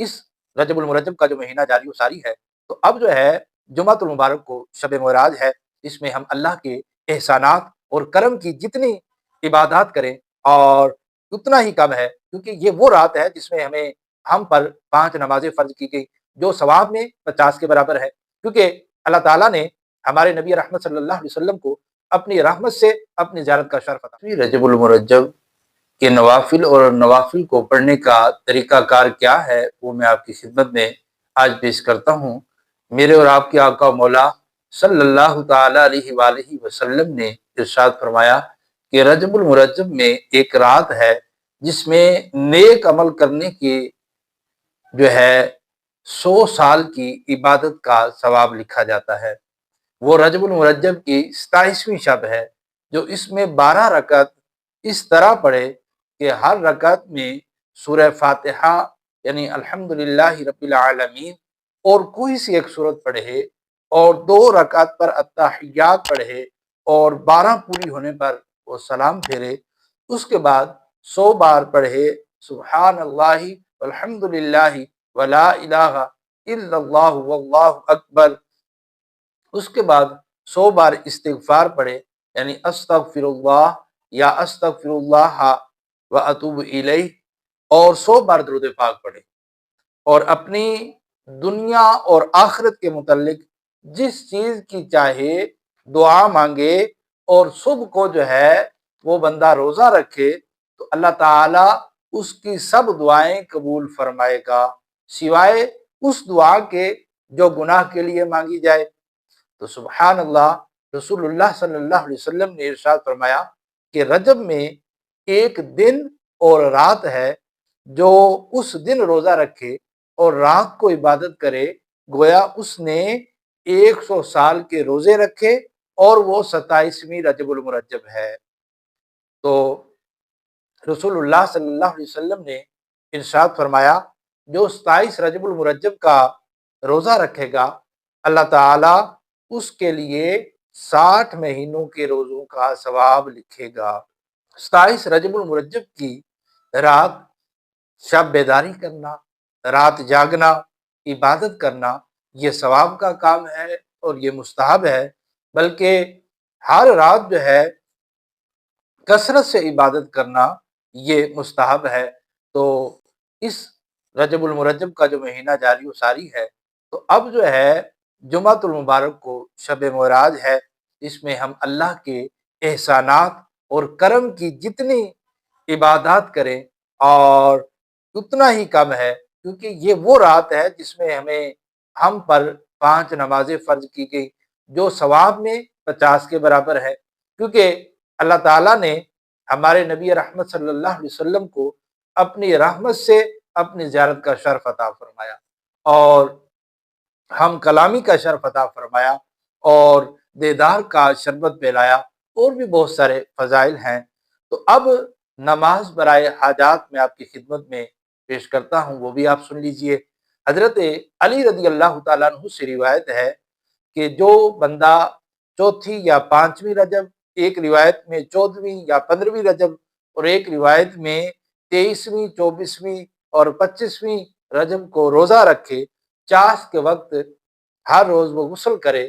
اس رجب المرجب کا جو مہینہ جاری و ساری ہے، تو اب جو ہے جمعۃ المبارک کو شب معراج ہے، جس میں ہم اللہ کے احسانات اور کرم کی جتنی عبادات کریں اور اتنا ہی کم ہے، کیونکہ یہ وہ رات ہے جس میں ہم پر 5 نمازیں فرض کی گئی، جو ثواب میں 50 کے برابر ہے، کیونکہ اللہ تعالیٰ نے ہمارے نبی رحمت صلی اللہ علیہ وسلم کو اپنی رحمت سے اپنی زیارت کا شرف عطا کیا۔ رجب المرجب کے نوافل اور نوافل کو پڑھنے کا طریقہ کار کیا ہے، وہ میں آپ کی خدمت میں آج پیش کرتا ہوں۔ میرے اور آپ کے آقا و مولا صلی اللہ تعالی علیہ وآلہ وسلم نے ارشاد فرمایا کہ رجب المرجب میں ایک رات ہے جس میں نیک عمل کرنے کی جو ہے 100 سال کی عبادت کا ثواب لکھا جاتا ہے۔ وہ رجب المرجب کی 27ویں شب ہے، جو اس میں 12 رکعت اس طرح پڑھے کہ ہر رکعت میں سورہ فاتحہ یعنی الحمدللہ رب العالمین اور کوئی سی ایک سورت پڑھے، اور 2 رکعت پر التحیات پڑھے، اور 12 پوری ہونے پر وہ سلام پھیرے۔ اس کے بعد 100 بار پڑھے سبحان اللہ والحمدللہ ولا الہ الا اللہ واللہ اکبر۔ اس کے بعد 100 بار استغفار پڑھے، یعنی استغفر اللہ یا استغفر اللہ و اتوب الیہ، اور 100 بار درود پاک پڑھے، اور اپنی دنیا اور آخرت کے متعلق جس چیز کی چاہے دعا مانگے، اور صبح کو جو ہے وہ بندہ روزہ رکھے تو اللہ تعالیٰ اس کی سب دعائیں قبول فرمائے گا، سوائے اس دعا کے جو گناہ کے لیے مانگی جائے۔ تو سبحان اللہ، رسول اللہ صلی اللہ علیہ وسلم نے ارشاد فرمایا کہ رجب میں ایک دن اور رات ہے، جو اس دن روزہ رکھے اور رات کو عبادت کرے، گویا اس نے 100 سال کے روزے رکھے، اور وہ 27ویں رجب المرجب ہے۔ تو رسول اللہ صلی اللہ علیہ وسلم نے ارشاد فرمایا جو 27 رجب المرجب کا روزہ رکھے گا، اللہ تعالیٰ اس کے لیے 60 مہینوں کے روزوں کا ثواب لکھے گا۔ 27 رجب المرجب کی رات شب بیداری کرنا، رات جاگنا، عبادت کرنا، یہ ثواب کا کام ہے اور یہ مستحب ہے، بلکہ ہر رات جو ہے کثرت سے عبادت کرنا یہ مستحب ہے۔ تو اس رجب المرجب کا جو مہینہ جاری و ساری ہے، تو اب جو ہے جمعۃ المبارک کو شب معراج ہے، اس میں ہم اللہ کے احسانات اور کرم کی جتنی عبادات کریں اور اتنا ہی کم ہے، کیونکہ یہ وہ رات ہے جس میں ہم پر 5 نمازیں فرض کی گئی، جو ثواب میں 50 کے برابر ہے، کیونکہ اللہ تعالیٰ نے ہمارے نبی رحمت صلی اللہ علیہ وسلم کو اپنی رحمت سے اپنی زیارت کا شرف عطا فرمایا، اور ہم کلامی کا شرف عطا فرمایا، اور دیدار کا شربت پلایا، اور بھی بہت سارے فضائل ہیں۔ تو اب نماز برائے حاجات میں آپ کی خدمت میں پیش کرتا ہوں، وہ بھی آپ سن لیجئے۔ حضرت علی رضی اللہ تعالیٰ عنہ سے روایت ہے کہ جو بندہ چوتھی یا 5ویں رجب، ایک روایت میں 14ویں یا 15ویں رجب، اور ایک روایت میں 23ویں، 24ویں اور 25ویں رجب کو روزہ رکھے، چاش کے وقت ہر روز وہ غسل کرے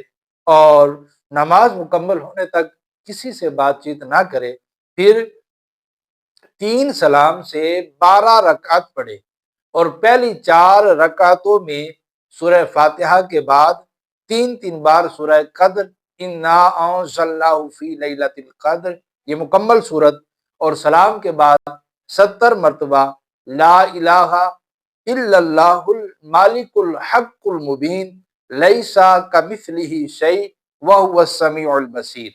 اور نماز مکمل ہونے تک کسی سے بات چیت نہ کرے، پھر 3 سلام سے 12 رکعت پڑھے، اور پہلی 4 رکعتوں میں سورہ فاتحہ کے بعد 3 بار سورہ قدر انا انزلناہ فی لیلۃ القدر، یہ مکمل سورت، اور سلام کے بعد 70 مرتبہ لا الہ الا اللہ المالک الحق المبین لیس کمثلہ شیء وہو السمیع البصیر،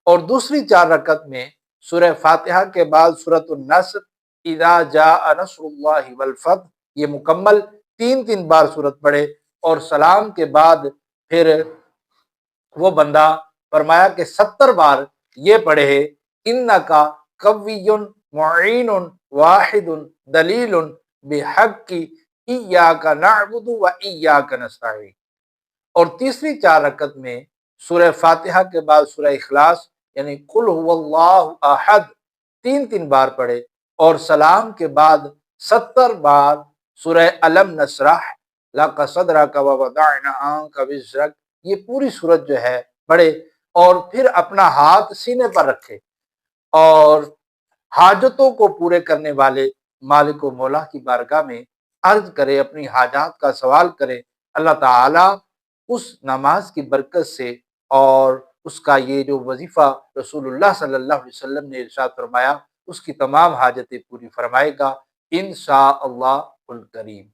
اور دوسری 4 رکعت میں سورہ فاتحہ کے بعد سورۃ النصر اذا جاء نصر اللہ والفتح، یہ مکمل 3 بار سورت پڑھے، اور سلام کے بعد پھر وہ بندہ فرمایا کہ 70 بار یہ پڑھے انکا قوی معین واحد دلیل بحق ایاک نعبد و ایاک نستعین، اور تیسری 4 رکعت میں سورہ فاتحہ کے بعد سورہ اخلاص یعنی قل هو اللہ احد 3 بار پڑھے، اور سلام کے بعد 70 بار سورہ علم نشرح لک صدرک ووضعنا عنک وزرک، یہ پوری سورت جو ہے پڑھے اور پھر اپنا ہاتھ سینے پر رکھے اور حاجتوں کو پورے کرنے والے مالک و مولا کی بارگاہ میں عرض کرے، اپنی حاجات کا سوال کرے۔ اللہ تعالیٰ اس نماز کی برکت سے اور اس کا یہ جو وظیفہ رسول اللہ صلی اللہ علیہ وسلم نے ارشاد فرمایا، اس کی تمام حاجتیں پوری فرمائے گا انشاء اللہ الکریم۔